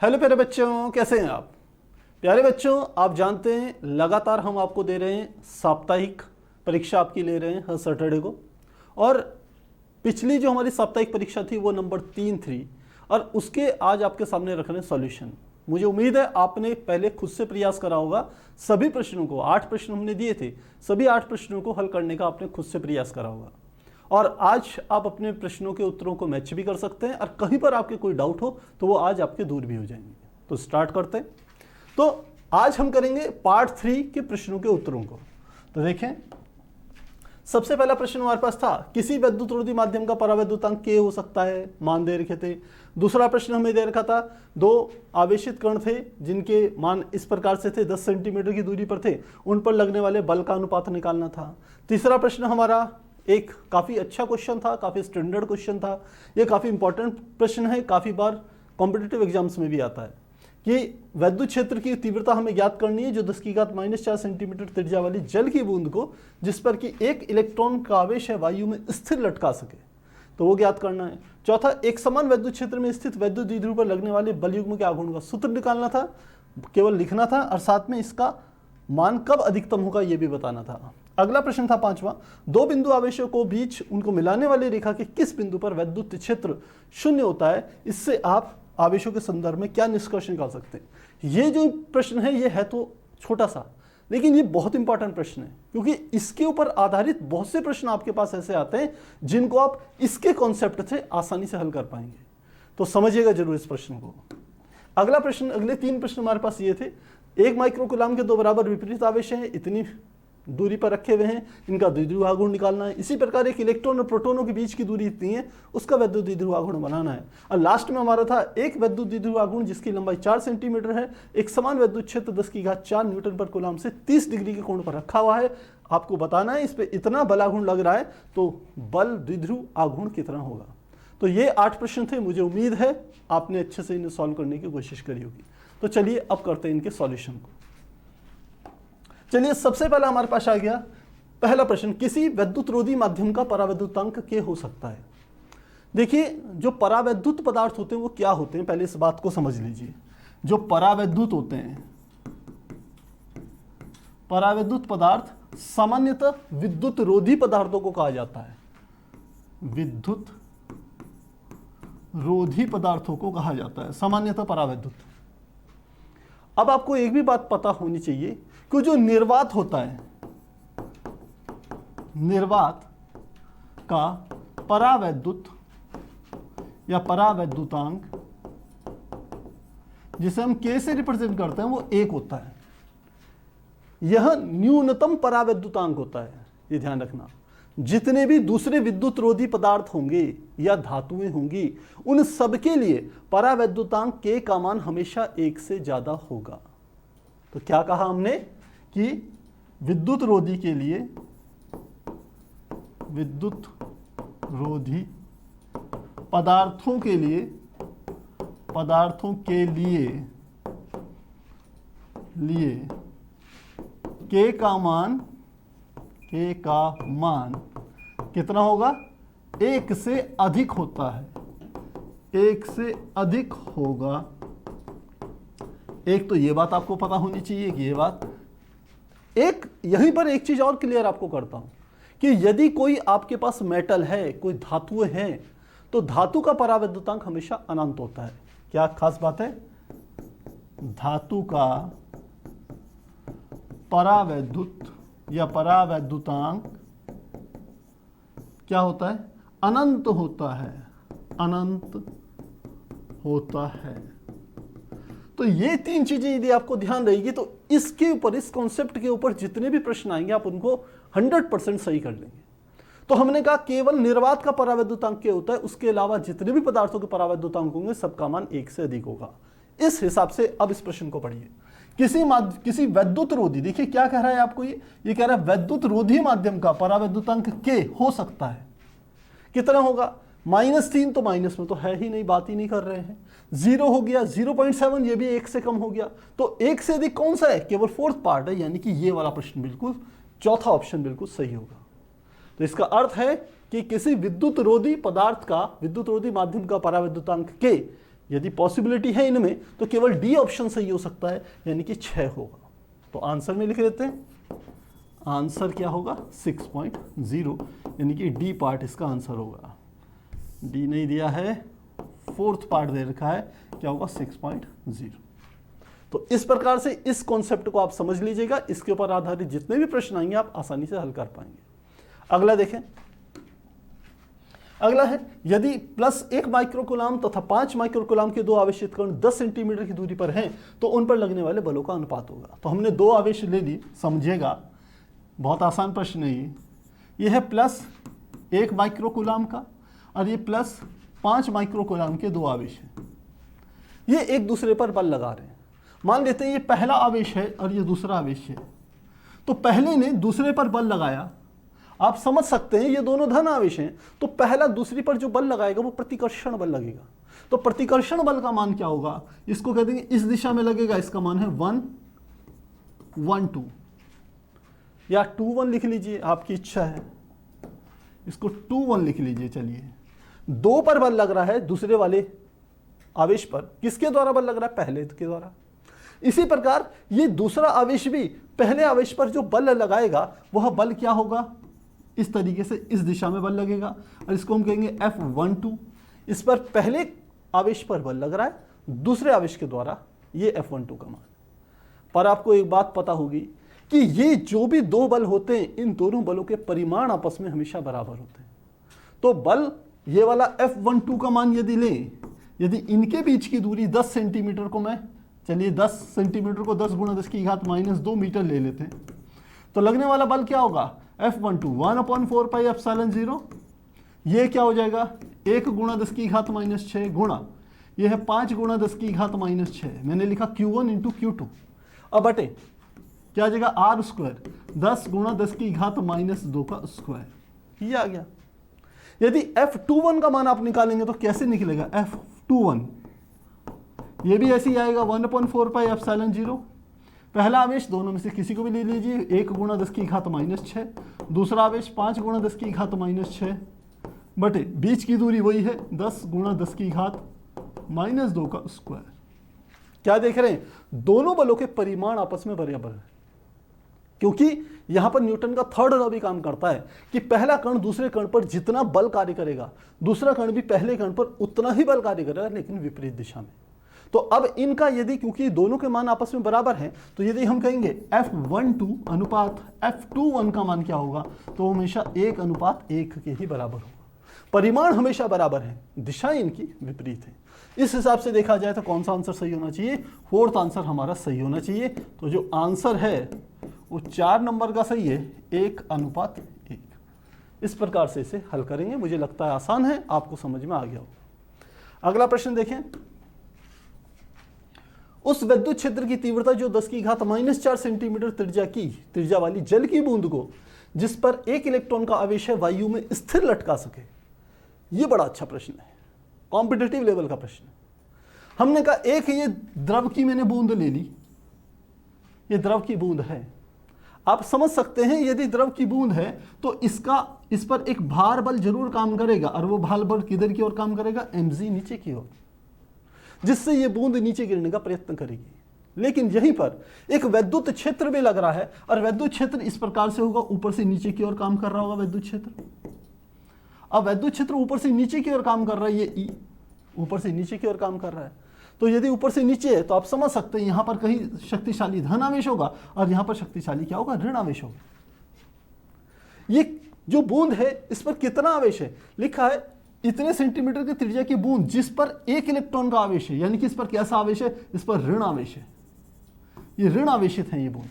Hello प्यारे बच्चों, कैसे हैं आप? प्यारे बच्चों, आप जानते हैं लगातार हम आपको दे रहे हैं साप्ताहिक परीक्षा, आपकी ले रहे हैं हर सैटरडे को। और पिछली जो हमारी साप्ताहिक परीक्षा थी वो नंबर 3 थी और उसके आज आपके सामने रख रहे हैं सॉल्यूशन। मुझे उम्मीद है आपने पहले खुद से प्रयास करा होगा। सभी प्रश्नों को 8 प्रश्न हमने दिए थे, सभी 8 प्रश्नों को हल करने का आपने खुद से प्रयास करा होगा। और आज आप अपने प्रश्नों के उत्तरों को मैच भी कर सकते हैं और कहीं पर आपके कोई डाउट हो तो वो आज आपके दूर भी हो जाएंगे। तो स्टार्ट करते हैं। तो आज हम करेंगे पार्ट 3 के प्रश्नों के उत्तरों को। तो देखें, सबसे पहला प्रश्न हमारे पास था, किसी विद्युत रोधी माध्यम का परावैद्युतांक K हो सकता है, मान दे रखे थे। दूसरा प्रश्न हमें दे रखा था, दो आवेशित कण थे जिनके मान इस प्रकार से थे, 10 सेंटीमीटर की दूरी पर थे, उन पर लगने वाले बल का अनुपात निकालना था। तीसरा प्रश्न हमारा एक काफ़ी अच्छा क्वेश्चन था, काफ़ी स्टैंडर्ड क्वेश्चन था, ये काफ़ी इंपॉर्टेंट प्रश्न है, काफ़ी बार कॉम्पिटिटिव एग्जाम्स में भी आता है कि विद्युत क्षेत्र की तीव्रता हमें ज्ञात करनी है जो 10⁻⁻⁴ सेंटीमीटर त्रिज्या वाली जल की बूंद को, जिस पर कि एक इलेक्ट्रॉन का आवेश है, वायु में स्थिर लटका सके, तो वो ज्ञात करना है। चौथा, एक समान विद्युत क्षेत्र में स्थित विद्युत द्विध्रुव पर लगने वाले बल युग्म के आघूर्ण का सूत्र निकालना था, केवल लिखना था, और साथ में इसका मान कब अधिकतम होगा ये भी बताना था। अगला प्रश्न था पांचवा, दो बिंदु आवेशों को बीच उनको मिलाने वाली रेखा के किस बिंदु पर विद्युत क्षेत्र शून्य होता है, इससे आप आवेशों के संदर्भ में क्या निष्कर्ष निकाल सकते हैं। ये जो प्रश्न है ये है तो छोटा सा, लेकिन ये बहुत इंपॉर्टेंट प्रश्न है, क्योंकि इसके ऊपर आधारित बहुत से प्रश्न आपके पास ऐसे आते हैं जिनको आप इसके कॉन्सेप्ट से आसानी से हल कर पाएंगे। तो समझिएगा जरूर इस प्रश्न को। अगला प्रश्न, अगले 3 प्रश्न हमारे पास ये थे, 1 माइक्रोकूलम के 2 बराबर विपरीत आवेश हैं, इतनी दूरी पर रखे हुए हैं, इनका द्विध्रुव आघूर्ण निकालना है। इसी प्रकार एक इलेक्ट्रॉन और प्रोटॉनों के बीच की दूरी इतनी है, उसका विद्युत द्विध्रुव आघूर्ण बनाना है। और लास्ट में हमारा था एक विद्युत द्विध्रुव आघूर्ण जिसकी लंबाई 4 सेंटीमीटर है, एक समान विद्युत क्षेत्र 10⁴ न्यूटन पर कूलम से 30 डिग्री के कोण पर रखा हुआ है। आपको बताना है इस पर इतना बल आघूर्ण लग रहा है तो बल द्विध्रुव आघूर्ण कितना होगा। तो ये 8 प्रश्न थे, मुझे उम्मीद है आपने अच्छे से इन्हें सॉल्व करने की कोशिश करी होगी। तो चलिए अब करते हैं इनके सॉल्यूशन को। चलिए, सबसे पहला हमारे पास आ गया पहला प्रश्न, किसी विद्युत रोधी माध्यम का परावैद्युतांक K हो सकता है। देखिए, जो परावैद्युत पदार्थ होते हैं वो क्या होते हैं, पहले इस बात को समझ लीजिए। जो परावैद्युत होते हैं, परावैद्युत पदार्थ सामान्यतः विद्युत रोधी पदार्थों को कहा जाता है, विद्युत रोधी पदार्थों को कहा जाता है सामान्यतः परावैद्युत। अब आपको एक भी बात पता होनी चाहिए कि जो निर्वात होता है, निर्वात का परावैद्युत या परावैद्युतांक जिसे हम K से रिप्रेजेंट करते हैं वो 1 होता है। यह न्यूनतम परावैद्युतांक होता है, ये ध्यान रखना। जितने भी दूसरे विद्युत रोधी पदार्थ होंगे या धातुएं होंगी, उन सबके लिए परावैद्युतांक K का मान हमेशा 1 से ज्यादा होगा। तो क्या कहा हमने कि विद्युत रोधी के लिए, विद्युत रोधी पदार्थों के लिए, पदार्थों के लिए K का मान, K का मान कितना होगा, 1 से अधिक होता है, 1 से अधिक होगा। एक तो ये बात आपको पता होनी चाहिए कि ये बात, एक यहीं पर एक चीज और क्लियर आपको करता हूं कि यदि कोई आपके पास मेटल है, कोई धातुएं हैं, तो धातु का परावैद्युतांक हमेशा अनंत होता है। क्या खास बात है, धातु का परावैद्युत या परावैद्युतांक क्या होता है, अनंत होता है, अनंत होता है। तो ये 3 चीजें यदि आपको ध्यान रहेगी तो इसके ऊपर, इस कॉन्सेप्ट के ऊपर जितने भी प्रश्न आएंगे आप उनको 100% सही कर लेंगे। तो हमने कहा केवल निर्वात का परावैद्युतांक K होता है, उसके अलावा जितने भी पदार्थों के परावैद्युतांक होंगे सबका मान 1 से अधिक होगा। इस हिसाब से अब इस प्रश्न को पढ़िए। किसी विद्युत रोधी, देखिए क्या कह रहा है आपको, ये कह रहा है विद्युत रोधी माध्यम का परावैद्युतांक K हो सकता है। कितना होगा, -3 तो माइनस में तो है ही नहीं, बात ही नहीं कर रहे हैं। 0 हो गया, 0.7, ये भी 1 से कम हो गया। तो 1 से अधिक कौन सा है, केवल 4th पार्ट है, यानी कि ये वाला प्रश्न बिल्कुल, चौथा ऑप्शन बिल्कुल सही होगा। तो इसका अर्थ है कि किसी विद्युत रोधी पदार्थ का, विद्युत रोधी माध्यम का परावैद्युतांक K यदि पॉसिबिलिटी है इनमें तो केवल डी ऑप्शन सही हो सकता है, यानी कि 6 होगा। तो आंसर में लिख देते हैं, आंसर क्या होगा 6.0, यानी कि डी पार्ट इसका आंसर होगा। डी नहीं दिया है, फोर्थ पार्ट दे रखा है, क्या होगा 6.0। तो इस प्रकार से इस कॉन्सेप्ट को आप समझ लीजिएगा, इसके ऊपर आधारित जितने भी प्रश्न आएंगे आप आसानी से हल कर पाएंगे। अगला देखें, अगला है यदि +1 माइक्रोकूलाम तथा 5 माइक्रोकूलाम के 2 आवेशित कण 10 सेंटीमीटर की दूरी पर हैं तो उन पर लगने वाले बलों का अनुपात होगा। तो हमने 2 आवेश ले ली, समझिएगा बहुत आसान प्रश्न है ये है +1 माइक्रोकूलाम का और ये +5 माइक्रोकूलाम के 2 आवेश हैं। ये एक दूसरे पर बल लगा रहे हैं। मान लेते हैं ये पहला आवेश है और ये दूसरा आवेश है। तो पहले ने दूसरे पर बल लगाया, आप समझ सकते हैं ये दोनों धन आवेश हैं, तो पहला दूसरी पर जो बल लगाएगा वो प्रतिकर्षण बल लगेगा। तो प्रतिकर्षण बल का मान क्या होगा, इसको कह देंगे इस दिशा में लगेगा, इसका मान है 1, 1, 2 या 2, 1 लिख लीजिए, आपकी इच्छा है, इसको 2, 1 लिख लीजिए। चलिए 2 पर बल लग रहा है दूसरे वाले आवेश पर, किसके द्वारा बल लग रहा है, पहले के द्वारा। इसी प्रकार ये दूसरा आवेश भी पहले आवेश पर जो बल लगाएगा वह बल क्या होगा, इस तरीके से इस दिशा में बल लगेगा और इसको हम कहेंगे F12। इस पर पहले आवेश पर बल लग रहा है दूसरे आवेश के द्वारा, ये F12 का मान। पर आपको एक बात पता होगी कि ये जो भी 2 बल होते हैं इन दोनों बलों के परिमाण आपस में हमेशा बराबर होते हैं। तो बल ये वाला F12 का मान यदि लें, यदि इनके बीच की दूरी 10 सेंटीमीटर को मैं, चलिए 10 सेंटीमीटर को 10 × 10⁻² मीटर ले लेते हैं, तो लगने वाला बल क्या होगा F12 1/4πε0। ये क्या हो जाएगा 1 × 10⁻6 गुणा, ये है 5 × 10⁻6, मैंने लिखा Q1 × Q2। अब बटे क्या आ जाएगा R², 10 × 10⁻² का स्क्वायर, ये आ गया। यदि F21 का मान आप निकालेंगे तो कैसे निकलेगा F21, ये भी ऐसे ही आएगा 1/4πε0। पहला आवेश दोनों में से किसी को भी ले लीजिए, 1 × 10⁻6, दूसरा आवेश 5 × 10⁻6 बटे बीच की दूरी वही है 10 × 10⁻² का स्क्वायर। क्या देख रहे हैं, दोनों बलों के परिमाण आपस में बराबर है, क्योंकि यहां पर न्यूटन का थर्ड लॉ भी काम करता है कि पहला कण दूसरे कण पर जितना बल कार्य करेगा दूसरा कण भी पहले कण पर उतना ही बल कार्य करेगा, लेकिन विपरीत दिशा में। तो अब इनका यदि, क्योंकि दोनों के मान आपस में बराबर हैं, तो यदि हम कहेंगे F12 अनुपात F21 का मान क्या होगा, तो हमेशा 1:1 के ही बराबर होगा। परिमाण हमेशा बराबर है, दिशाएं इनकी विपरीत है। इस हिसाब से देखा जाए तो कौन सा आंसर सही होना चाहिए, 4th आंसर हमारा सही होना चाहिए। तो जो आंसर है वो 4 नंबर का सही है, 1:1। इस प्रकार से इसे हल करेंगे, मुझे लगता है आसान है, आपको समझ में आ गया होगा। अगला प्रश्न देखें, उस विद्युत क्षेत्र की तीव्रता जो 10⁻⁻4 सेंटीमीटर त्रिज्या वाली जल की बूंद को जिस पर 1 इलेक्ट्रॉन का आवेश है वायु में स्थिर लटका सके। यह बड़ा अच्छा प्रश्न है, कॉम्पिटिटिव लेवल का प्रश्न है। हमने कहा एक ये द्रव की मैंने बूंद ले ली, ये द्रव की बूंद है। आप समझ सकते हैं यदि द्रव की बूंद है तो इस पर एक भार बल जरूर काम करेगा, और वो भार बल किधर की ओर काम करेगा, mg नीचे की ओर, जिससे ये बूंद नीचे गिरने का प्रयत्न करेगी। लेकिन यहीं पर एक वैद्युत क्षेत्र भी लग रहा है, और वैद्युत क्षेत्र इस प्रकार से होगा, ऊपर से नीचे की ओर काम कर रहा होगा वैद्युत क्षेत्र। अब वैद्युत क्षेत्र ऊपर से नीचे की ओर काम कर रहा है, ये ई ऊपर से नीचे की ओर काम कर रहा है। तो यदि ऊपर से नीचे है तो आप समझ सकते हैं यहां पर कहीं शक्तिशाली धन आवेश होगा और यहां पर शक्तिशाली क्या होगा, ऋण आवेश होगा। ये जो बूंद है इस पर कितना आवेश है, लिखा है इतने सेंटीमीटर की त्रिज्या की बूंद जिस पर 1 इलेक्ट्रॉन का आवेश है, यानी कि इस पर कैसा आवेश है, इस पर ऋण आवेश है। ये ऋण आवेशित है ये बूंद।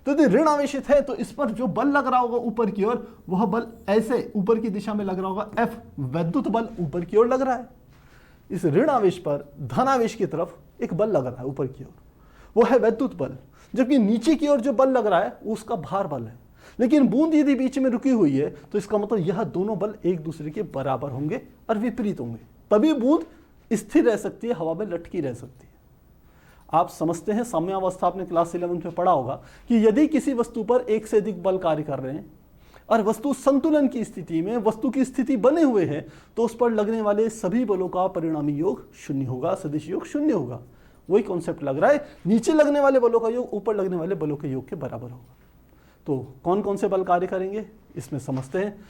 तो यदि ऋण आवेशित है तो इस पर जो बल लग रहा होगा ऊपर की ओर, वह बल ऐसे ऊपर की दिशा में लग रहा होगा, F वैद्युत बल ऊपर की ओर लग रहा है। इस ऋण आवेश पर धन आवेश की तरफ एक बल लग रहा है ऊपर की ओर, वो है वैद्युत बल। जबकि नीचे की ओर जो बल लग रहा है उसका भार बल है। लेकिन बूंद यदि बीच में रुकी हुई है तो इसका मतलब यह दोनों बल एक दूसरे के बराबर होंगे और विपरीत होंगे, तभी बूंद स्थिर रह सकती है, हवा में लटकी रह सकती है। आप समझते हैं, साम्यावस्था आपने क्लास 11 में पढ़ा होगा कि यदि किसी वस्तु पर एक से अधिक बल कार्य कर रहे हैं और वस्तु संतुलन की स्थिति में वस्तु की स्थिति बने हुए है तो उस पर लगने वाले सभी बलों का परिणामी योग शून्य होगा, सदिश योग शून्य होगा। वही कॉन्सेप्ट लग रहा है, नीचे लगने वाले बलों का योग ऊपर लगने वाले बलों के योग के बराबर होगा। तो कौन कौन से बल कार्य करेंगे इसमें समझते हैं।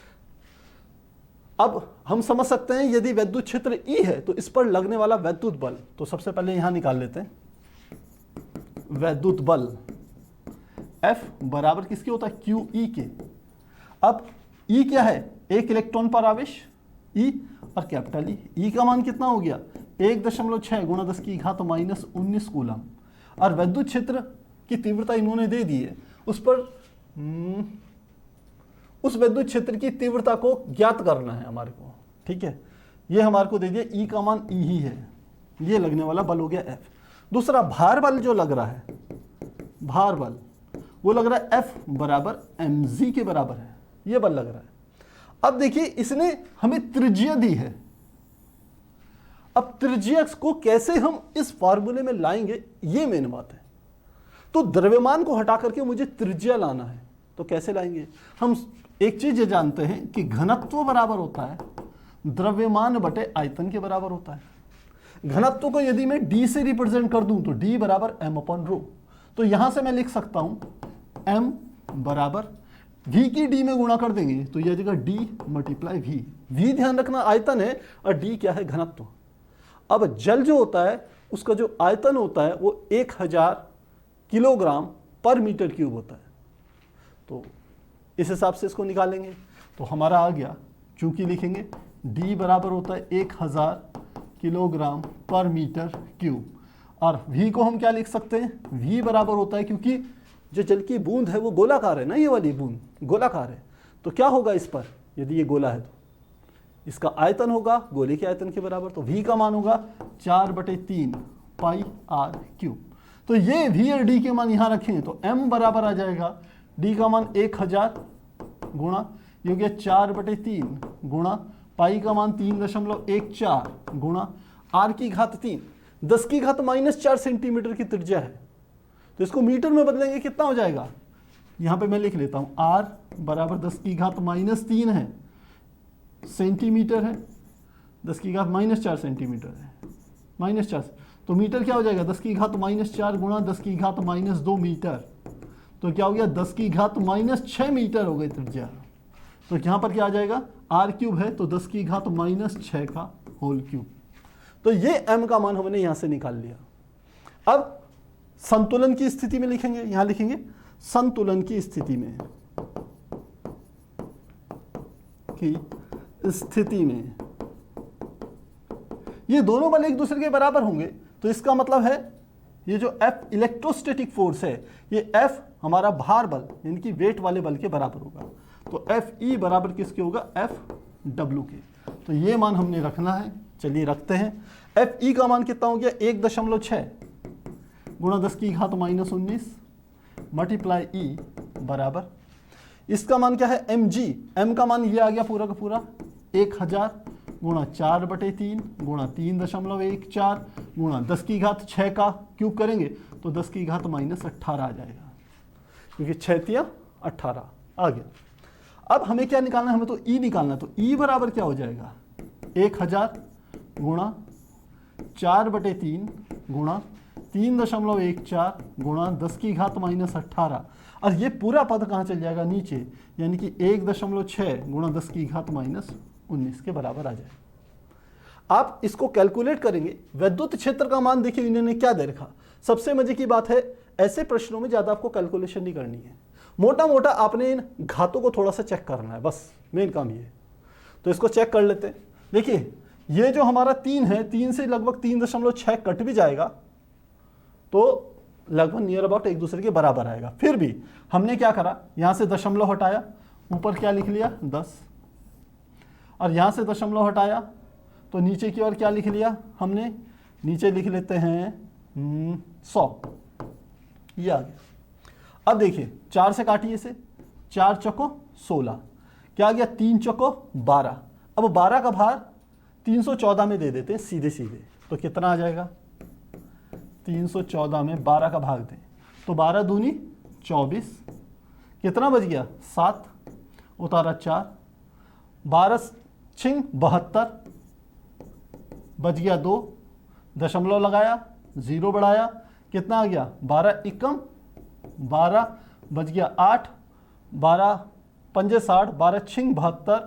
अब हम समझ सकते हैं यदि वैद्युत क्षेत्र E है तो इस पर लगने वाला वैद्युत बल, तो सबसे पहले यहां निकाल लेते हैं। वैद्युत बल F बराबर किसके होता है, QE के। अब E क्या है, एक इलेक्ट्रॉन पर आवेश E और कैपिटल E का मान कितना हो गया 1.6 गुणा 10⁻⁻19 कूलम। और वैद्युत क्षेत्र की तीव्रता इन्होंने दे दी है, उस पर उस वैद्युत क्षेत्र की तीव्रता को ज्ञात करना है हमारे को, ठीक है। ये हमारे को दे दिया, E का मान E ही है, ये लगने वाला बल हो गया F। दूसरा भार बल जो लग रहा है, भार बल वो लग रहा है F बराबर mg के बराबर है, ये बल लग रहा है। अब देखिए इसने हमें त्रिज्या दी है, अब त्रिज्या को कैसे हम इस फॉर्मूले में लाएंगे ये मेन बात है। तो द्रव्यमान को हटा करके मुझे त्रिज्या लाना है, तो कैसे लाएंगे हम। एक चीज ये जानते हैं कि घनत्व बराबर होता है द्रव्यमान बटे आयतन के बराबर होता है। घनत्व को यदि मैं d से रिप्रेजेंट कर दूं तो d बराबर m/ρ। तो यहां से मैं लिख सकता हूं m बराबर v की d में गुणा कर देंगे तो यह जगह d मल्टीप्लाई v ध्यान रखना आयतन है और d क्या है, घनत्व। अब जल जो होता है उसका जो आयतन होता है वो 1000 किलोग्राम पर मीटर क्यूब होता है। तो इस हिसाब से इसको निकालेंगे तो हमारा आ गया, चूंकि लिखेंगे d बराबर होता है 1000 किलोग्राम पर मीटर क्यूब। और v को हम क्या लिख सकते हैं, v बराबर होता है, क्योंकि जो जल की बूंद है वो गोलाकार है ना, ये वाली बूंद गोलाकार है, तो क्या होगा इस पर, यदि ये गोला है तो इसका आयतन होगा गोले के आयतन के बराबर। तो v का मान होगा 4/3 पाई r क्यूब। तो ये v और d के मान यहां रखें तो m बराबर आ जाएगा d का मान 1000 गुणा ये हो गया 4/3 गुणा पाई का मान 3.14 गुणा r की घात 3, 10⁻⁻4 सेंटीमीटर की त्रिज्या है। तो इसको मीटर में बदलेंगे कितना हो जाएगा, यहां पे मैं लिख लेता हूं r बराबर 10⁻⁻3 है सेंटीमीटर है, 10⁻⁻4 सेंटीमीटर है, -4। तो मीटर क्या हो जाएगा 10⁻⁻4 गुणा 10⁻2 मीटर। तो क्या हो गया 10⁻6 मीटर हो गई त्रिज्या। तो यहां पर क्या आ जाएगा, r क्यूब है तो 10⁻6 का होल क्यूब। तो ये m का मान हमने यहां से निकाल लिया। अब संतुलन की स्थिति में लिखेंगे, यहां लिखेंगे संतुलन की स्थिति में, ये दोनों बल एक दूसरे के बराबर होंगे। तो इसका मतलब है ये जो F इलेक्ट्रोस्टैटिक फोर्स है, ये F हमारा भार बल यानी कि वेट वाले बल के बराबर होगा। तो Fe बराबर किसके होगा, Fw के। तो ये मान हमने रखना है, चलिए रखते हैं। Fe का मान कितना हो गया 1.6 गुणा 10⁻⁻19 मल्टीप्लाई E बराबर, इसका मान क्या है mg, m का मान ये आ गया पूरा का पूरा 1000 गुणा 4/3 गुणा 3.14 गुणा 10⁻6 का क्यूब करेंगे तो 10⁻18 आ जाएगा, क्योंकि 6 18 आ गया। अब हमें क्या निकालना है, हमें तो E निकालना है। तो E बराबर क्या हो जाएगा 1000 गुणा 4/3 गुणा 3.14 गुणा 10⁻18। और ये पूरा पद कहाँ चल जाएगा नीचे, यानी कि 1.6 गुणा 10⁻19 के बराबर आ जाए। आप इसको कैलकुलेट करेंगे। वैद्युत क्षेत्र का मान देखिए इन्होंने क्या दे रखा। सबसे मजे की बात है ऐसे प्रश्नों में ज्यादा आपको कैलकुलेशन नहीं करनी है, मोटा मोटा आपने इन घातों को थोड़ा सा चेक करना है, बस मेन काम ये है। तो इसको चेक कर लेते हैं। देखिए ये जो हमारा 3 है, 3 से लगभग 3.6 कट भी जाएगा तो लगभग नियर अबाउट एक दूसरे के बराबर आएगा। फिर भी हमने क्या करा, यहां से दशमलव हटाया, ऊपर क्या लिख लिया 10, और यहां से दशमलव हटाया तो नीचे की ओर क्या लिख लिया हमने, नीचे लिख लेते हैं 100, ये आ गया। अब देखिए 4 से काटिए इसे, 4 चौको 16, क्या आ गया 3 चौको 12। अब 12 का भार 314 में दे देते हैं सीधे सीधे, तो कितना आ जाएगा 314 में 12 का भाग दें तो 12 दूनी 24, कितना बच गया 7, उतारा 4, 12 छिंग 72, बच गया 2, दशमलव लगाया, 0 बढ़ाया, कितना आ गया 12 एकम 12, बच गया 8, 12 पंजे 60, 12 छिंग 72,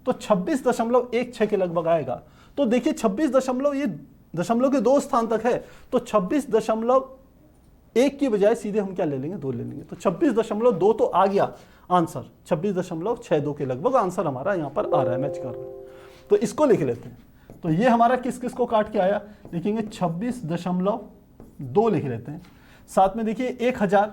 तो 26.16 के लगभग आएगा। तो देखिए 26 दशमलव, ये दशमलव के 2 स्थान तक है, तो 26.1 की बजाय सीधे हम क्या ले लेंगे 2 ले लेंगे, तो 26.2 तो आ गया आंसर, 26.62 के लगभग आंसर हमारा यहाँ पर आ रहा है, मैच कर रहा है। तो इसको लिख लेते हैं। तो ये हमारा किस किस को काट के आया, लिखेंगे 26.2 लिख लेते हैं। साथ में देखिए 1000,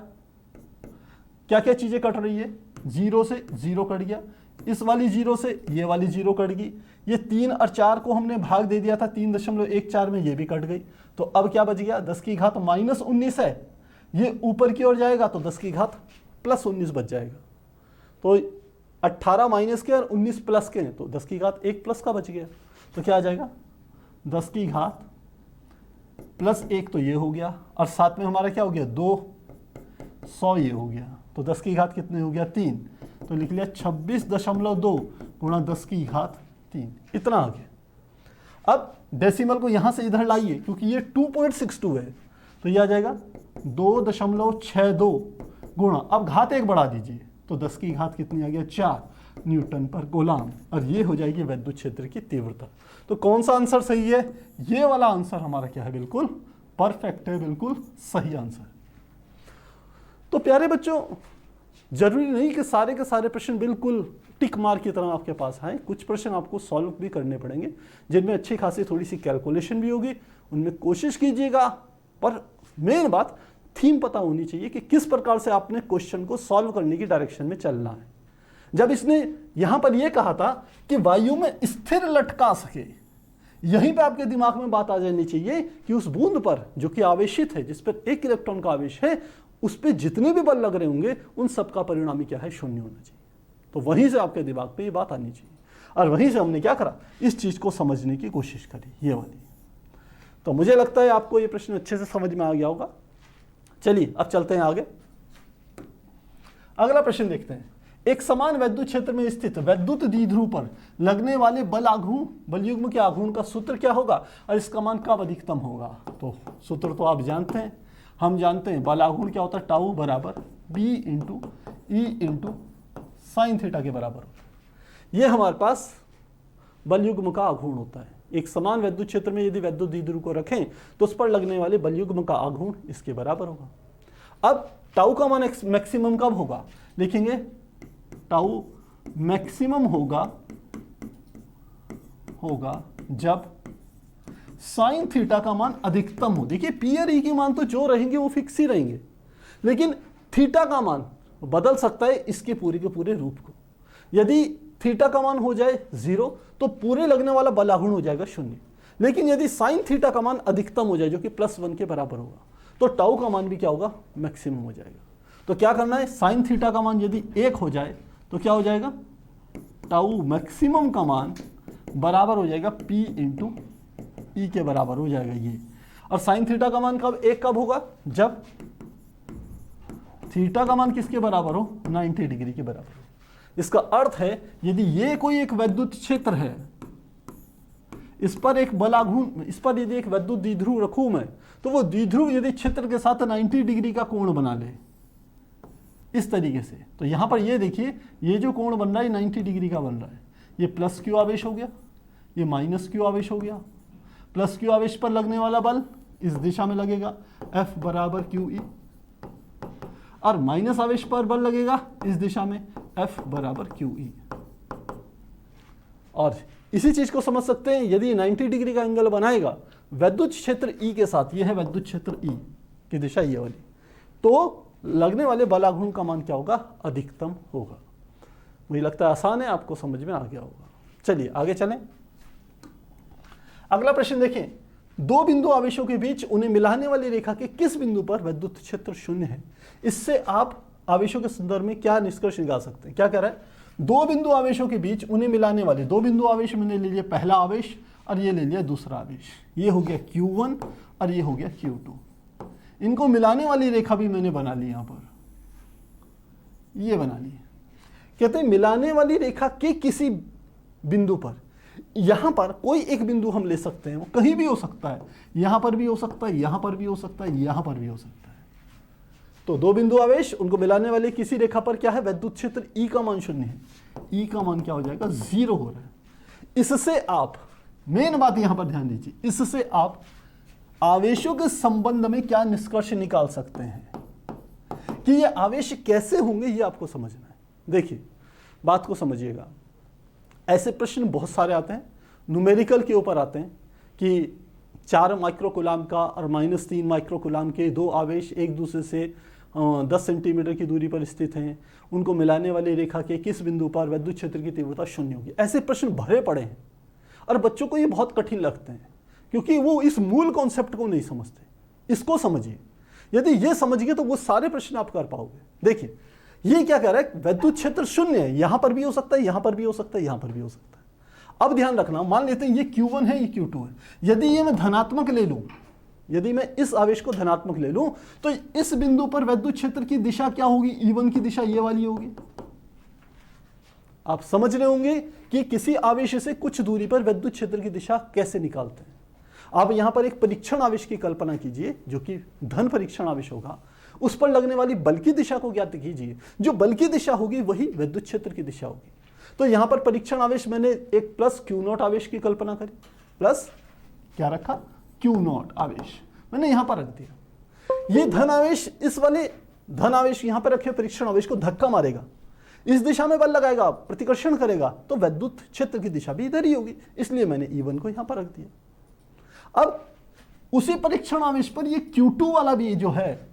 क्या क्या चीजें कट रही है, 0 से 0 कट गया, इस वाली 0 से ये वाली 0 कट गई, ये 3 और 4 को हमने भाग दे दिया था 3.14 में, ये भी कट गई। तो अब क्या बच गया, 10 की घात -19 है, ये ऊपर की ओर जाएगा तो 10 की घात +19 बच जाएगा। तो 18 माइनस के और 19 प्लस के, तो 10 की घात 1 प्लस का बच गया। तो क्या आ जाएगा 10 की घात +1, तो ये हो गया, और साथ में हमारा क्या हो गया 200, ये हो गया। तो 10 की घात कितने हो गया 3, तो लिख लिया 26.2 गुणा 10 की घात 3, इतना आ गया। अब डेसिमल को यहां से इधर लाइए, क्योंकि ये 2.62 है, तो ये आ जाएगा 2.62 गुणा, अब घात 1 बढ़ा दीजिए, तो 10 की घात कितनी आ गया 4 न्यूटन पर कूलम, और ये हो जाएगी विद्युत क्षेत्र की तीव्रता। तो कौन सा आंसर सही है, ये वाला आंसर हमारा क्या है, बिल्कुल परफेक्ट है, बिल्कुल सही आंसर। तो प्यारे बच्चों, जरूरी नहीं कि सारे के सारे प्रश्न बिल्कुल टिक मार की तरह आपके पास आए, कुछ प्रश्न आपको सॉल्व भी करने पड़ेंगे, जिनमें अच्छी खासी थोड़ी सी कैलकुलेशन भी होगी, उनमें कोशिश कीजिएगा। पर मेन बात थीम पता होनी चाहिए कि किस प्रकार से आपने क्वेश्चन को सॉल्व करने की डायरेक्शन में चलना है। जब इसने यहां पर यह कहा था कि वायु में स्थिर लटका सके, यहीं पे आपके दिमाग में बात आ जानी चाहिए कि उस बूंद पर जो कि आवेशित है, जिस पर 1 इलेक्ट्रॉन का आवेश है, उस पर जितने भी बल लग रहे होंगे उन सबका परिणामी क्या है, 0 होना चाहिए। तो वहीं से आपके दिमाग पे ये बात आनी चाहिए, और वहीं से हमने क्या करा, इस चीज को समझने की कोशिश करी, ये वाली। तो मुझे लगता है आपको ये प्रश्न अच्छे से समझ में आ गया होगा। चलिए अब चलते हैं आगे। अगला प्रश्न देखते हैं। एक समान वैद्युत क्षेत्र में स्थित वैद्युत द्विध्रुव पर लगने वाले बल आघूर्ण, बलयुग्म के आघूर्ण का सूत्र क्या होगा और इसका मान कब अधिकतम होगा। तो सूत्र तो आप जानते हैं, हम जानते हैं बल आघूर्ण क्या होता है, टाउ बराबर B × E × sin थीटा के बराबर होता है। ये हमारे पास बलयुग्म का आघूर्ण होता है। एक समान वैद्युत क्षेत्र में यदि वैद्युत द्विध्रुव को रखें तो उस पर लगने वाले बलयुग्म का आघूर्ण इसके बराबर होगा। अब टाउ का मान मैक्सिमम कब होगा, लिखेंगे टाउ मैक्सिमम होगा जब साइन थीटा का मान अधिकतम हो। देखिए पी और ई के मान तो जो रहेंगे वो फिक्स ही रहेंगे, लेकिन थीटा का मान बदल सकता है इसके पूरे के पूरे रूप को। यदि थीटा का मान हो जाए 0 तो पूरे लगने वाला बल आघूर्ण हो जाएगा 0, लेकिन यदि साइन थीटा का मान अधिकतम हो जाए जो कि +1 के बराबर होगा, तो टाउ का मान भी क्या होगा, मैक्सिमम हो जाएगा। तो क्या करना है, साइन थीटा का मान यदि 1 हो जाए तो क्या हो जाएगा, टाउ मैक्सिमम का मान बराबर हो जाएगा P × E के बराबर हो जाएगा ये। और साइन थीटा का मान कब होगा, जब थीटा का मान किसके बराबर हो, 90 डिग्री के बराबर हो। इसका अर्थ है यदि ये कोई एक वैद्युत क्षेत्र है, इस पर एक बल आघूर्ण, इस पर यदि एक वैद्युत द्विध्रुव रखूं मैं, तो वो द्विध्रुव यदि क्षेत्र के साथ 90 डिग्री का कोण बना ले इस तरीके से, तो यहां पर ये देखिए ये जो कोण बन रहा है 90 डिग्री का बन रहा है। ये +Q आवेश हो गया, ये -Q आवेश हो गया। +Q आवेश पर लगने वाला बल इस दिशा में लगेगा, F = QE, और माइनस आवेश पर बल लगेगा इस दिशा में, F = QE। और इसी चीज को समझ सकते हैं, यदि 90 डिग्री का एंगल बनाएगा वैद्युत क्षेत्र E के साथ, यह है वैद्युत क्षेत्र E की दिशा ये वाली, तो लगने वाले बल आघूर्ण का मान क्या होगा, अधिकतम होगा। मुझे लगता है आसान है, आपको समझ में आ गया होगा। चलिए आगे चलें। अगला प्रश्न देखें। 2 बिंदु आवेशों के बीच उन्हें मिलाने वाली रेखा के किस बिंदु पर वैद्युत क्षेत्र 0 है। इससे आप आवेशों के संदर्भ में क्या निष्कर्ष निकाल सकते हैं। क्या कह रहा है, 2 बिंदु आवेशों के बीच उन्हें मिलाने वाले 2 बिंदु आवेश मैंने ले लिया, पहला आवेश और ये ले लिया दूसरा आवेश, ये हो गया Q1 और ये हो गया Q2। इनको मिलाने वाली रेखा भी मैंने बना ली, यहां पर ये बना ली। कहते हैं मिलाने वाली रेखा के किसी बिंदु पर, यहां पर कोई एक बिंदु हम ले सकते हैं, वो कहीं भी हो सकता है, यहां पर भी हो सकता है, यहां पर भी हो सकता है, यहां पर भी हो सकता है। तो दो बिंदु आवेश, उनको मिलाने वाले किसी रेखा पर क्या है, वैद्युत क्षेत्र E का मान 0 है। E का मान क्या हो जाएगा, 0 हो रहा है। इससे आप, मेन बात यहां पर ध्यान दीजिए, इससे आप आवेशों के संबंध में क्या निष्कर्ष निकाल सकते हैं कि ये आवेश कैसे होंगे, ये आपको समझना है। देखिए बात को समझिएगा, ऐसे प्रश्न बहुत सारे आते हैं, न्यूमेरिकल के ऊपर आते हैं कि 4 माइक्रोकूलाम का और -3 माइक्रोकूलाम के दो आवेश एक दूसरे से 10 सेंटीमीटर की दूरी पर स्थित हैं, उनको मिलाने वाली रेखा के किस बिंदु पर वैद्युत क्षेत्र की तीव्रता 0 होगी। ऐसे प्रश्न भरे पड़े हैं और बच्चों को ये बहुत कठिन लगते हैं क्योंकि वो इस मूल कॉन्सेप्ट को नहीं समझते। इसको समझिए, यदि ये समझ गए तो वो सारे प्रश्न आप कर पाओगे। देखिए ये क्या कह रहा है, वैद्युत क्षेत्र 0 है, यहां पर भी हो सकता है, यहां पर भी हो सकता है, यहां पर भी हो सकता है। अब ध्यान रखना, मान लेते हैं ये Q1 है, ये Q2 है। यदि ये मैं धनात्मक ले लूं, यदि मैं इस आवेश को धनात्मक ले लूं तो इस बिंदु पर वैद्युत क्षेत्र की दिशा क्या होगी, E1 की दिशा ये वाली होगी। आप समझ रहे होंगे कि किसी आवेश से कुछ दूरी पर वैद्युत क्षेत्र की दिशा कैसे निकालते हैं। आप यहां पर एक परीक्षण आवेश की कल्पना कीजिए जो कि धन परीक्षण आवेश होगा, उस पर लगने वाली बल की दिशा को ज्ञात कीजिए। जो बल की दिशा होगी वही वैद्युत क्षेत्र की दिशा होगी। तो यहां पर परीक्षण आवेश मैंने एक प्लस Q0 आवेश की कल्पना करी, प्लस क्या रखा, Q0 आवेश मैंने यहां पर रख दिया। ये धन आवेश, इस वाले धन आवेश यहां पर रखे परीक्षण आवेश को धक्का मारेगा, इस दिशा में बल लगाएगा, प्रतिकर्षण करेगा, तो वैद्युत क्षेत्र की दिशा भी इधर ही होगी, इसलिए मैंने E1 को यहां पर रख दिया। अब उसी परीक्षण आवेश पर ये Q2 वाला भी जो है,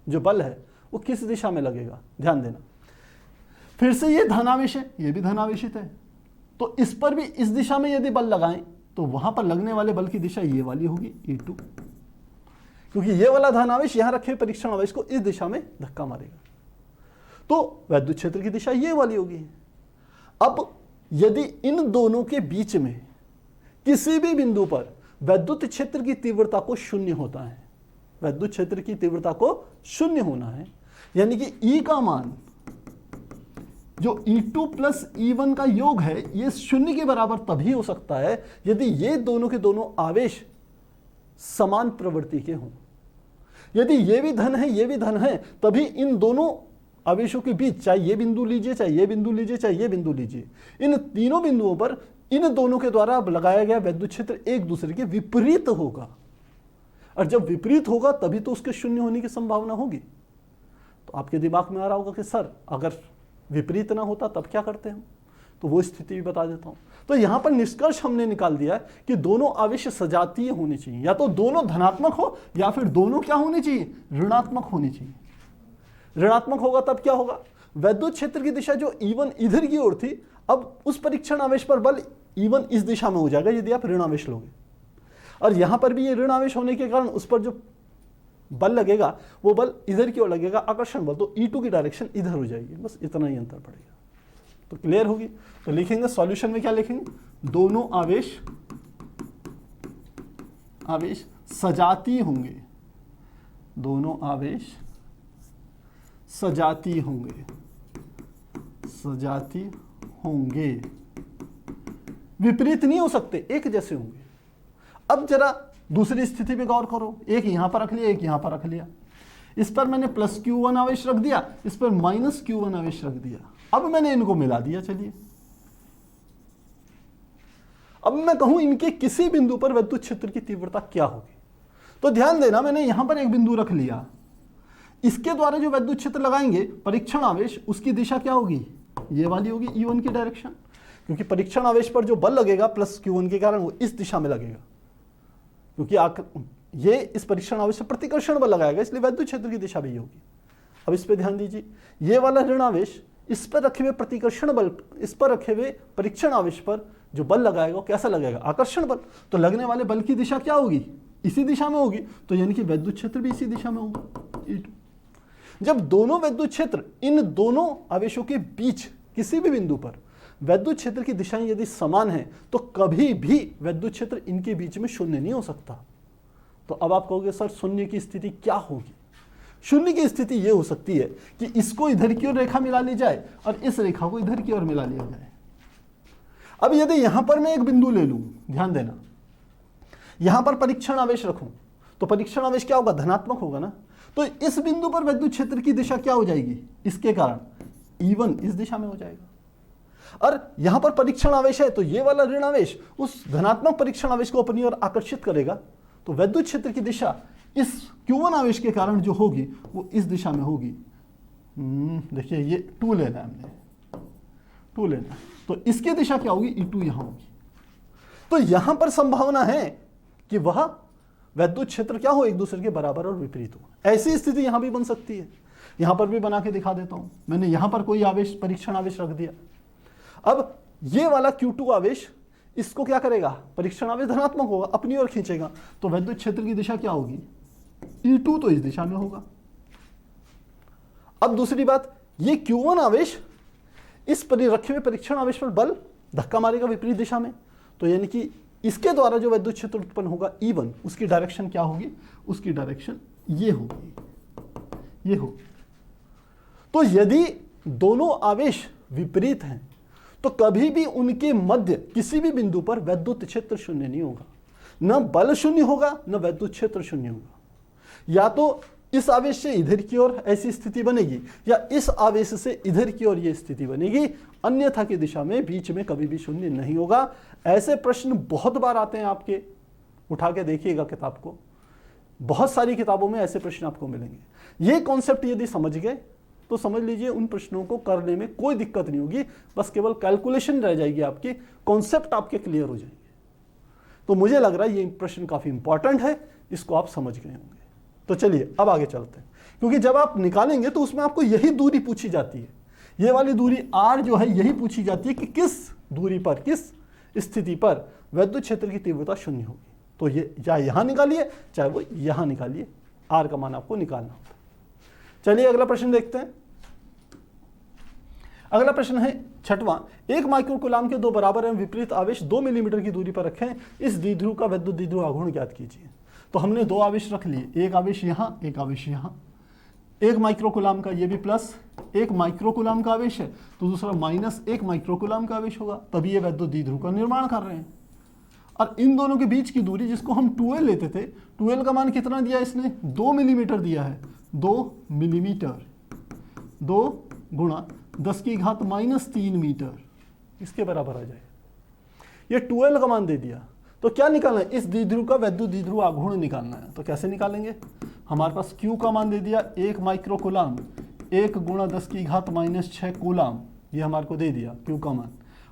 जो बल है, वो किस दिशा में लगेगा, ध्यान देना। फिर से ये धनावेश है, ये भी धनावेशित है, तो इस पर भी इस दिशा में यदि बल लगाएं तो वहां पर लगने वाले बल की दिशा ये वाली होगी, E2, क्योंकि ये वाला धनावेश यहां रखे परीक्षण आवेश को इस दिशा में धक्का मारेगा, तो वैद्युत क्षेत्र की दिशा ये वाली होगी। अब यदि इन दोनों के बीच में किसी भी बिंदु पर वैद्युत क्षेत्र की तीव्रता को 0 होता है, वैद्युत क्षेत्र की तीव्रता को 0 होना है, यानी कि E का मान जो E2 प्लस E1 का योग है ये 0 के बराबर तभी हो सकता है यदि ये दोनों के दोनों आवेश समान प्रवृत्ति के हों। यदि ये भी धन है, ये भी धन है, तभी इन दोनों आवेशों के बीच, चाहे ये बिंदु लीजिए, चाहे ये बिंदु लीजिए, चाहे ये बिंदु लीजिए, इन तीनों बिंदुओं पर इन दोनों के द्वारा लगाया गया वैद्युत क्षेत्र एक दूसरे के विपरीत होगा, और जब विपरीत होगा तभी तो उसके 0 होने की संभावना होगी। तो आपके दिमाग में आ रहा होगा कि सर अगर विपरीत ना होता तब क्या करते हम, तो वो स्थिति भी बता देता हूं। तो यहां पर निष्कर्ष हमने निकाल दिया कि दोनों आवेश सजातीय होने चाहिए, या तो दोनों धनात्मक हो या फिर दोनों क्या होने चाहिए, ऋणात्मक होने चाहिए। ऋणात्मक होगा तब क्या होगा, वैद्युत क्षेत्र की दिशा जो E1 इधर की ओर थी, अब उस परीक्षण आवेश पर बल E1 इस दिशा में हो जाएगा यदि आप ऋण आवेश लोगे, और यहां पर भी ये ऋण आवेश होने के कारण उस पर जो बल लगेगा वो बल इधर की ओर लगेगा, आकर्षण बल, तो E2 की डायरेक्शन इधर हो जाएगी। बस इतना ही अंतर पड़ेगा, तो क्लियर होगी। तो लिखेंगे सॉल्यूशन में क्या लिखेंगे, दोनों आवेश सजातीय होंगे, दोनों आवेश सजातीय होंगे, विपरीत नहीं हो सकते, एक जैसे होंगे। अब जरा दूसरी स्थिति पे गौर करो, एक यहां पर रख लिया, एक यहां पर रख लिया, इस पर मैंने प्लस Q1 आवेश रख दिया, इस पर माइनस Q1 आवेश रख दिया। अब मैंने इनको मिला दिया। चलिए अब मैं कहूं इनके किसी बिंदु पर वैद्युत क्षेत्र की तीव्रता क्या होगी, तो ध्यान देना मैंने यहां पर एक बिंदु रख लिया, इसके द्वारा जो वैद्युत क्षेत्र लगाएंगे परीक्षण आवेश, उसकी दिशा क्या होगी, ये वाली होगी, E1 की डायरेक्शन, क्योंकि परीक्षण आवेश पर जो बल लगेगा प्लस Q1 के कारण वो इस दिशा में लगेगा, क्योंकि ये इस परीक्षण आवेश से प्रतिकर्षण बल लगाएगा, इसलिए वैद्युत क्षेत्र की दिशा भी होगी। अब इस पे ध्यान दीजिए, ये वाला ऋण आवेश इस पर रखे हुए प्रतिकर्षण बल, इस पर रखे हुए परीक्षण आवेश पर जो बल लगाएगा वो कैसा लगेगा, आकर्षण बल, तो लगने वाले बल की दिशा क्या होगी, इसी दिशा में होगी, तो यानी कि वैद्युत क्षेत्र भी इसी दिशा में होगा, E2। जब दोनों वैद्युत क्षेत्र इन दोनों आवेशों के बीच किसी भी बिंदु पर वैद्युत क्षेत्र की दिशाएं यदि समान है तो कभी भी वैद्युत क्षेत्र इनके बीच में शून्य नहीं हो सकता। तो अब आप कहोगे सर शून्य की स्थिति क्या होगी, शून्य की स्थिति ये हो सकती है कि इसको इधर की ओर रेखा मिला ली जाए और इस रेखा को इधर की ओर मिला लिया जाए। अब यदि यहां पर मैं एक बिंदु ले लूं, ध्यान देना, यहां पर परीक्षण आवेश रखूं तो परीक्षण आवेश क्या होगा, धनात्मक होगा ना। तो इस बिंदु पर विद्युत क्षेत्र की दिशा क्या हो जाएगी, इसके कारण E1 इस दिशा में हो जाएगा। और यहां पर परीक्षण आवेश है तो ये वाला ऋण आवेश उस धनात्मक परीक्षण आवेश को अपनी ओर आकर्षित करेगा, तो विद्युत क्षेत्र की दिशा इस Q1 आवेश के कारण जो होगी वो इस दिशा में होगी। देखिए ये 2 लेना है, हमने 2 लेना है, तो इसकी दिशा क्या होगी, E2 यहां होगी। तो यहां पर संभावना है कि वह विद्युत क्षेत्र क्या हो, एक दूसरे के बराबर और विपरीत हो। ऐसी स्थिति यहां भी बन सकती है, यहां पर भी बना के दिखा देता हूं। मैंने यहां पर कोई आवेश, परीक्षण आवेश रख दिया। अब ये वाला Q2 आवेश इसको क्या करेगा, परीक्षण आवेश धनात्मक होगा, अपनी ओर खींचेगा, तो विद्युत क्षेत्र की दिशा क्या होगी, E2 तो इस दिशा में होगा। अब दूसरी बात, ये Q1 आवेश इस रखे हुए परीक्षण आवेश पर बल धक्का मारेगा विपरीत दिशा में, तो यानी कि इसके द्वारा जो विद्युत क्षेत्र उत्पन्न होगा E1, उसकी डायरेक्शन क्या होगी, उसकी डायरेक्शन ये होगी, ये हो। तो यदि दोनों आवेश विपरीत हैं तो कभी भी उनके मध्य किसी भी बिंदु पर विद्युत क्षेत्र शून्य नहीं होगा, न बल शून्य होगा न विद्युत क्षेत्र शून्य होगा। या तो इस आवेश से इधर की ओर ऐसी स्थिति बनेगी या इस आवेश से इधर की ओर ये स्थिति बनेगी, अन्यथा की दिशा में बीच में कभी भी शून्य नहीं होगा। ऐसे प्रश्न बहुत बार आते हैं, आपके उठा के देखिएगा किताब को, बहुत सारी किताबों में ऐसे प्रश्न आपको मिलेंगे। ये कॉन्सेप्ट यदि समझ गए तो समझ लीजिए उन प्रश्नों को करने में कोई दिक्कत नहीं होगी, बस केवल कैलकुलेशन रह जाएगी आपकी, कॉन्सेप्ट आपके क्लियर हो जाएंगे। तो मुझे लग रहा है ये प्रश्न काफी इंपॉर्टेंट है, इसको आप समझ गए होंगे। तो चलिए अब आगे चलते हैं, क्योंकि जब आप निकालेंगे तो उसमें आपको यही दूरी पूछी जाती है, ये वाली दूरी R जो है यही पूछी जाती है कि किस दूरी पर, किस स्थिति पर विद्युत क्षेत्र की तीव्रता शून्य होगी। तो ये या यहां निकालिए चाहे वो यहां निकालिए, R का मान आपको निकालना होता है। चलिए अगला प्रश्न देखते हैं। अगला प्रश्न है 6वां, एक माइक्रोकूलाम के दो बराबर एवं विपरीत आवेश 2 मिलीमीटर की दूरी पर रखें, इस द्विध्रुव का विद्युत द्विध्रुव आघूर्ण ज्ञात कीजिए। तो हमने 2 आवेश रख लिए, एक आवेश यहां, एक आवेश यहां। एक माइक्रोकूलाम का, ये भी प्लस 1 माइक्रोकूलाम का आवेश है तो दूसरा -1 माइक्रोकूलाम का आवेश होगा, तभी ये विद्युत द्विध्रुव का निर्माण कर रहे हैं। और इन दोनों के बीच की दूरी जिसको हम 2L लेते थे, 2L का मान कितना दिया इसने, 2 मिलीमीटर दिया है, 2 मिलीमीटर, 2 गुणा 10⁻³ मीटर, इसके बराबर आ जाएगा। ये 2L का मान दे दिया, तो क्या निकालना है, इस द्विध्रुव का विद्युत द्विध्रुव आघूर्ण निकालना है। तो कैसे निकालेंगे, हमारे पास Q का मान दे दिया 1 माइक्रोकूलाम, 1 गुणा 10⁻⁶ कूलाम, ये हमारे को दे दिया Q का मान।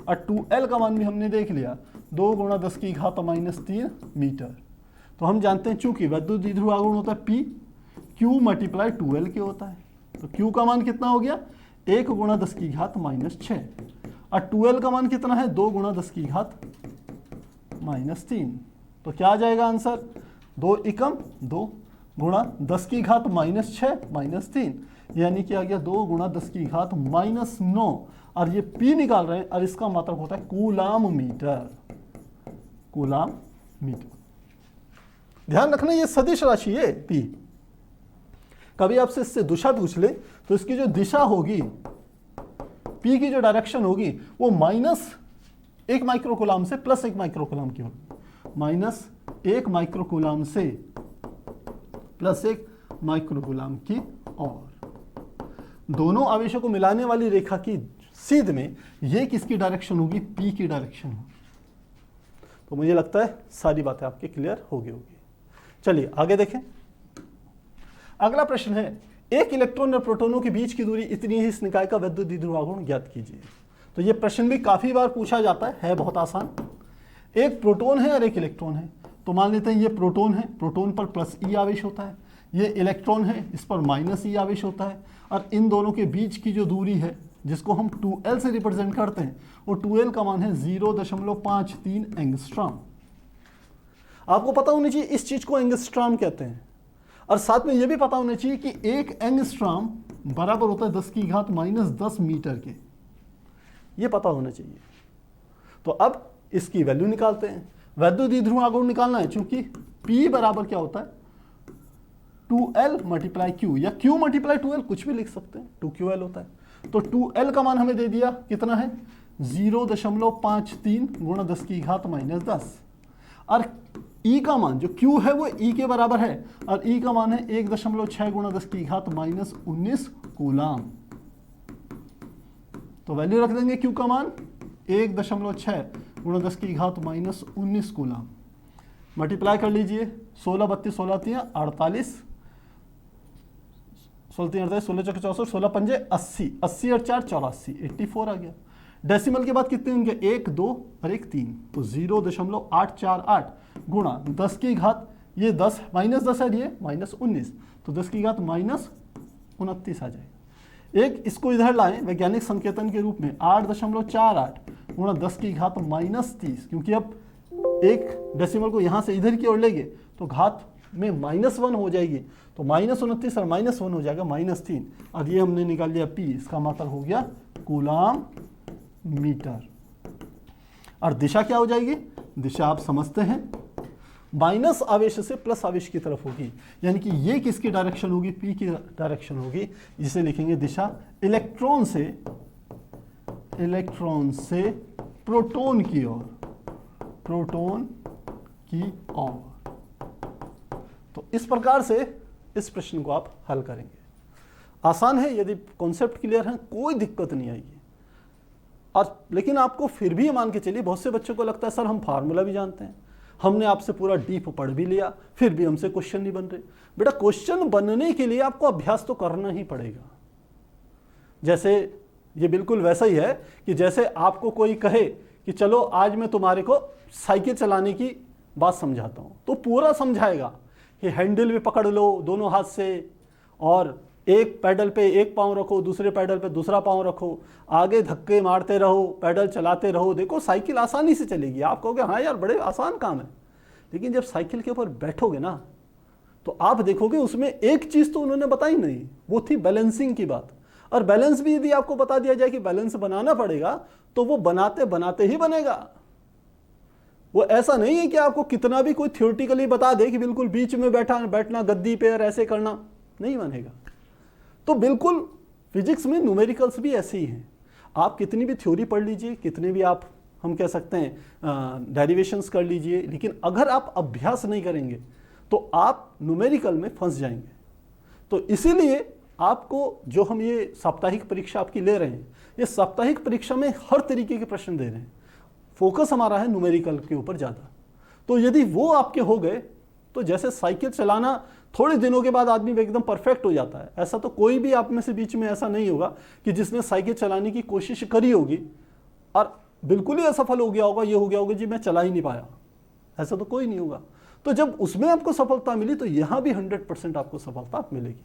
और 2L का मान भी हमने देख लिया, 2 गुणा 10⁻³ मीटर। तो हम जानते हैं चूंकि विद्युत द्विध्रुव आघूर्ण होता है P, Q मल्टीप्लाई 2L के होता है, तो Q का मान कितना हो गया, 1 गुणा 10⁻⁶, और 2L का मान कितना है, 2 गुणा 10⁻⁻3। तो क्या आ जाएगा आंसर, 2 एकम 2 गुणा 10⁻⁻6-3, यानी कि आ गया 2 गुणा 10⁻⁻9, और ये P निकाल रहे हैं और इसका मात्रक होता है कूलाम मीटर, कूलाम मीटर। ध्यान रखना ये सदिश राशि है P, कभी आपसे इससे दिशा पूछ ले तो इसकी जो दिशा होगी, P की जो डायरेक्शन होगी वो -1 माइक्रोकूलाम से +1 माइक्रोकूलाम की होगी, -1 माइक्रोकूलाम से +1 माइक्रोकूलाम की ओर। दोनों आवेशों को मिलाने वाली रेखा की सीध में ये किसकी डायरेक्शन होगी, P की डायरेक्शन होगी। तो मुझे लगता है सारी बातें आपके क्लियर हो गई होगी। चलिए आगे देखें। अगला प्रश्न है, एक इलेक्ट्रॉन और प्रोटॉनों के बीच की दूरी इतनी ही, इस निकाय का विद्युत द्विध्रुव आघूर्ण ज्ञात कीजिए। तो ये प्रश्न भी काफी बार पूछा जाता है बहुत आसान। एक प्रोटॉन है और एक इलेक्ट्रॉन है, तो मान लेते हैं ये प्रोटॉन है, प्रोटॉन पर +E आवेश होता है, ये इलेक्ट्रॉन है, इस पर -E आवेश होता है, और इन दोनों के बीच की जो दूरी है जिसको हम 2L से रिप्रेजेंट करते हैं, वो 2L का मान है 0.53 एंगस्ट्रॉम। आपको पता होना चाहिए इस चीज को एंगस्ट्रॉम कहते हैं, और साथ में यह भी पता होना चाहिए कि 1 एंगस्ट्रॉम बराबर होता है 10⁻⁻10 मीटर के, ये पता होना चाहिए। तो अब इसकी वैल्यू निकालते हैं, विद्युत द्विध्रुव आघूर्ण निकालना है, चूंकि P बराबर क्या होता है 2L मल्टीप्लाई Q या Q मल्टीप्लाई 2L, कुछ भी लिख सकते हैं, 2QL होता है। तो 2L का मान हमें दे दिया कितना है 0.53 गुणा 10 की घात -10, और E का मान जो Q है वो E के बराबर है, और E का मान है 1.6 गुणा 10 की घात -19 कूलाम। तो वैल्यू रख देंगे Q का मान 1.6 गुणा 10 की घात -19 कूलाम। मल्टीप्लाई कर लीजिए, 16 32 16 3 48, 16 3 48, 16 चौके 64, 16 पंजे 80, 80 और 4 84, 84 आ गया। डेसिमल के बाद कितने होंगे 1 2 और 1 3, तो 0.848 गुणा 10 की घात, ये 10 -10 है, ये -19, तो 10 की घात -29 आ जाएगा। एक इसको इधर लाएं वैज्ञानिक संकेतन के रूप में 8.48 गुणा 10 की घात -30, क्योंकि अब एक डेसिमल को यहां से इधर की ओर लेंगे तो घात में -1 हो जाएगी, तो -29 और -1 हो जाएगा -3, और ये हमने निकाल लिया P, इसका मतलब हो गया कूलाम मीटर। और दिशा क्या हो जाएगी, दिशा आप समझते हैं माइनस आवेश से प्लस आवेश की तरफ होगी, यानी कि ये किसकी डायरेक्शन होगी, P की डायरेक्शन होगी, जिसे लिखेंगे दिशा इलेक्ट्रॉन से प्रोटॉन की ओर, प्रोटॉन की ओर। तो इस प्रकार से इस प्रश्न को आप हल करेंगे। आसान है, यदि कॉन्सेप्ट क्लियर है कोई दिक्कत नहीं आएगी। और लेकिन आपको फिर भी मान के चलिए, बहुत से बच्चों को लगता है सर हम फार्मूला भी जानते हैं, हमने आपसे पूरा डीप पढ़ भी लिया, फिर भी हमसे क्वेश्चन नहीं बन रहे। बेटा क्वेश्चन बनने के लिए आपको अभ्यास तो करना ही पड़ेगा। जैसे ये बिल्कुल वैसा ही है कि जैसे आपको कोई कहे कि चलो आज मैं तुम्हारे को साइकिल चलाने की बात समझाता हूँ, तो पूरा समझाएगा कि हैंडल भी पकड़ लो दोनों हाथ से, और एक पैडल पे एक पाँव रखो, दूसरे पैडल पे दूसरा पाँव रखो, आगे धक्के मारते रहो, पैडल चलाते रहो, देखो साइकिल आसानी से चलेगी। आप कहोगे हाँ यार बड़े आसान काम है, लेकिन जब साइकिल के ऊपर बैठोगे ना तो आप देखोगे उसमें एक चीज़ तो उन्होंने बताई नहीं, वो थी बैलेंसिंग की बात। और बैलेंस भी यदि आपको बता दिया जाए कि बैलेंस बनाना पड़ेगा, तो वो बनाते बनाते ही बनेगा। वो ऐसा नहीं है कि आपको कितना भी कोई थियोरेटिकली बता दे कि बिल्कुल बीच में बैठना गद्दी पे और ऐसे करना, नहीं बनेगा। तो बिल्कुल फिजिक्स में न्यूमेरिकल्स भी ऐसे ही हैं। आप कितनी भी थ्योरी पढ़ लीजिए, कितने भी आप हम कह सकते हैं डेरिवेशंस कर लीजिए, लेकिन अगर आप अभ्यास नहीं करेंगे तो आप न्यूमेरिकल में फंस जाएंगे। तो इसीलिए आपको जो हम ये साप्ताहिक परीक्षा आपकी ले रहे हैं, ये साप्ताहिक परीक्षा में हर तरीके के प्रश्न दे रहे हैं। फोकस हमारा है न्यूमेरिकल के ऊपर ज़्यादा। तो यदि वो आपके हो गए तो जैसे साइकिल चलाना थोड़े दिनों के बाद आदमी एकदम परफेक्ट हो जाता है, ऐसा तो कोई भी आप में से बीच में ऐसा नहीं होगा कि जिसने साइकिल चलाने की कोशिश करी होगी और बिल्कुल ही असफल हो गया होगा, ये हो गया होगा जी मैं चला ही नहीं पाया, ऐसा तो कोई नहीं होगा। तो जब उसमें आपको सफलता मिली तो यहाँ भी 100% आपको सफलता मिलेगी,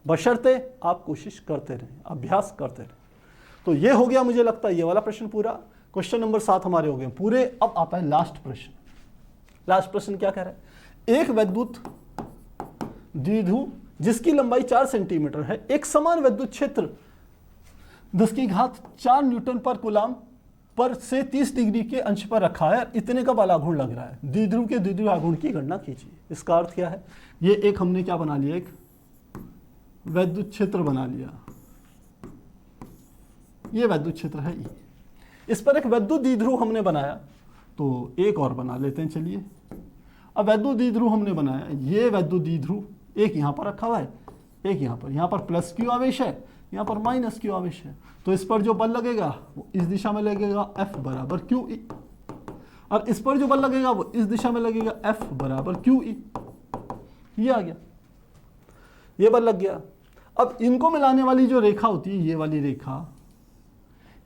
बशर्ते आप कोशिश करते रहें, अभ्यास करते रहें। तो ये हो गया, मुझे लगता है ये वाला प्रश्न पूरा। क्वेश्चन नंबर 7 हमारे हो गए पूरे। अब आता है लास्ट प्रश्न। लास्ट प्रश्न क्या कह रहा है, एक वैद्युत द्विध्रुव जिसकी लंबाई 4 सेंटीमीटर है, एक समान वैद्युत क्षेत्र 10 की घात 4 न्यूटन पर कूलाम पर से 30 डिग्री के अंश पर रखा है, इतने का बलाघूर्ण लग रहा है, द्विध्रुव के द्विध्रुव आघूर्ण की गणना कीजिए। इसका अर्थ क्या है, ये एक हमने क्या बना लिया, एक वैद्युत क्षेत्र बना लिया, ये वैद्युत क्षेत्र है E। इस पर एक वैद्युत द्विध्रुव हमने बनाया, तो एक और बना लेते हैं चलिए। अब वैद्युत द्विध्रुव हमने बनाया, ये वैद्युत द्विध्रुव एक यहाँ पर रखा हुआ है, एक यहाँ पर प्लस Q आवेश है, यहाँ पर माइनस Q आवेश है। तो इस पर जो बल लगेगा वो इस दिशा में लगेगा, F बराबर QE, और इस पर जो बल लगेगा वो इस दिशा में लगेगा, F बराबर QE। ये आ गया, ये बल लग गया। अब इनको मिलाने वाली जो रेखा होती है, ये वाली रेखा,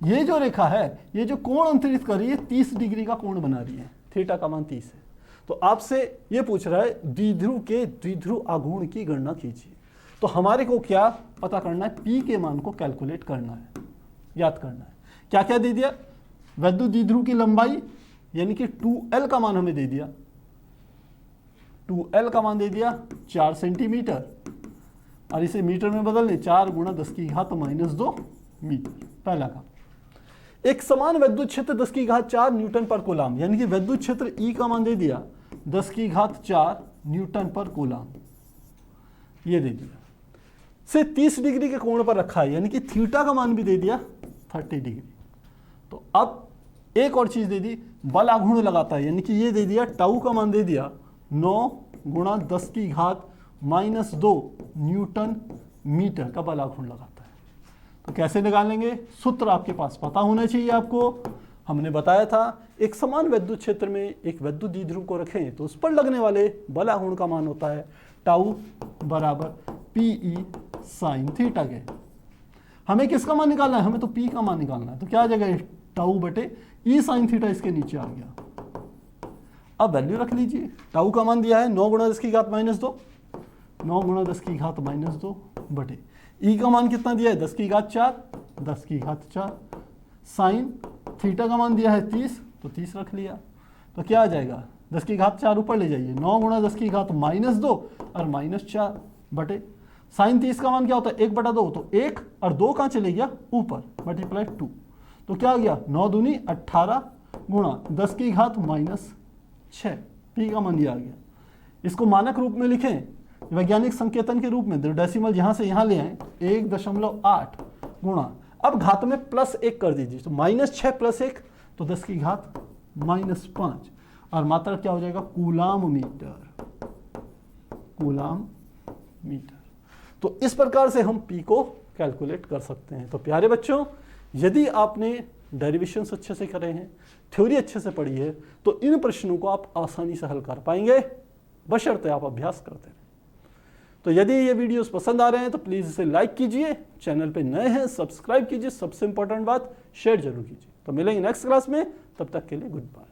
ये जो रेखा है, ये जो कोण अंतरित कर रही है 30 डिग्री का कोण बना रही है, थीटा का मान 30 है। तो आपसे ये पूछ रहा है द्विध्रुव के द्विध्रुव आघूर्ण की गणना कीजिए। तो हमारे को क्या पता करना है, P के मान को कैलकुलेट करना है, याद करना है। क्या क्या दे दिया, वैद्युत द्विध्रुव की लंबाई यानी कि 2L का मान हमें दे दिया, 2L का मान दे दिया 4 सेंटीमीटर, और इसे मीटर में बदल लें, 4 गुणा 10 की घात -2 मीटर, पहला काम। एक समान वैद्युत क्षेत्र 10 की घात 4 न्यूटन पर कूलाम, यानी कि वैद्युत क्षेत्र E का मान दे दिया 10 की घात 4 न्यूटन पर कूलाम। ये दे दिया, से 30 डिग्री के कोण पर रखा है, यानी कि थीटा का मान भी दे दिया 30 डिग्री। तो अब एक और चीज दे दी, बल आघूर्ण लगाता है, यानी कि ये दे दिया टाउ का मान दे दिया 9 गुणा 10 की घात -2 न्यूटन मीटर का बल आघूर्ण लगाता है। तो कैसे निकालेंगे, सूत्र आपके पास पता होना चाहिए आपको। हमने बताया था एक समान विद्युत क्षेत्र में एक विद्युत द्विध्रुव को रखें तो उस पर लगने वाले बल आघूर्ण का मान होता है टाउ बराबर पीई साइन थीटा के। हमें किसका मान निकालना है, हमें तो पी का मान निकालना है। तो क्या आ जाएगा, टाउ बटे ई साइन थीटा इसके नीचे आ गया। अब वैल्यू रख लीजिए, टाउ का मान दिया है 9 गुणा 10 की घात -2, 9 गुणा 10 की घात -2 बटे ई का मान कितना दिया है 10 की घात 4, 10 की घात 4, साइन थीटा का मान दिया है 30, तो 30 रख लिया। तो क्या आ जाएगा, 10 की घात 4 ऊपर ले जाइए, 9 गुणा 10 की घात -2 और -4 बटे साइन 30 का मान क्या होता है 1/2, तो 1 और 2 कहाँ चले गया ऊपर, मल्टीप्लाई 2, तो क्या आ गया 9 दूनी 18 गुणा 10 की घात -6, पी का मान दिया आ गया। इसको मानक रूप में लिखें, वैज्ञानिक संकेतन के रूप में, डेसिमल यहां से यहां ले आए 1.8 गुणा, अब घात में +1 कर दीजिए, तो -6 + 1 तो 10 की घात -5 और मात्रा क्या हो जाएगा कूलाम मीटर, कूलाम मीटर। तो इस प्रकार से हम पी को कैलकुलेट कर सकते हैं। तो प्यारे बच्चों, यदि आपने डेरिवेशंस अच्छे से करे हैं, थ्योरी अच्छे से पढ़ी है, तो इन प्रश्नों को आप आसानी से हल कर पाएंगे, बशर्ते आप अभ्यास करते रहें। तो यदि ये वीडियोस पसंद आ रहे हैं तो प्लीज़ इसे लाइक कीजिए, चैनल पे नए हैं सब्सक्राइब कीजिए, सबसे इंपॉर्टेंट बात शेयर जरूर कीजिए। तो मिलेंगे नेक्स्ट क्लास में, तब तक के लिए गुड बाय।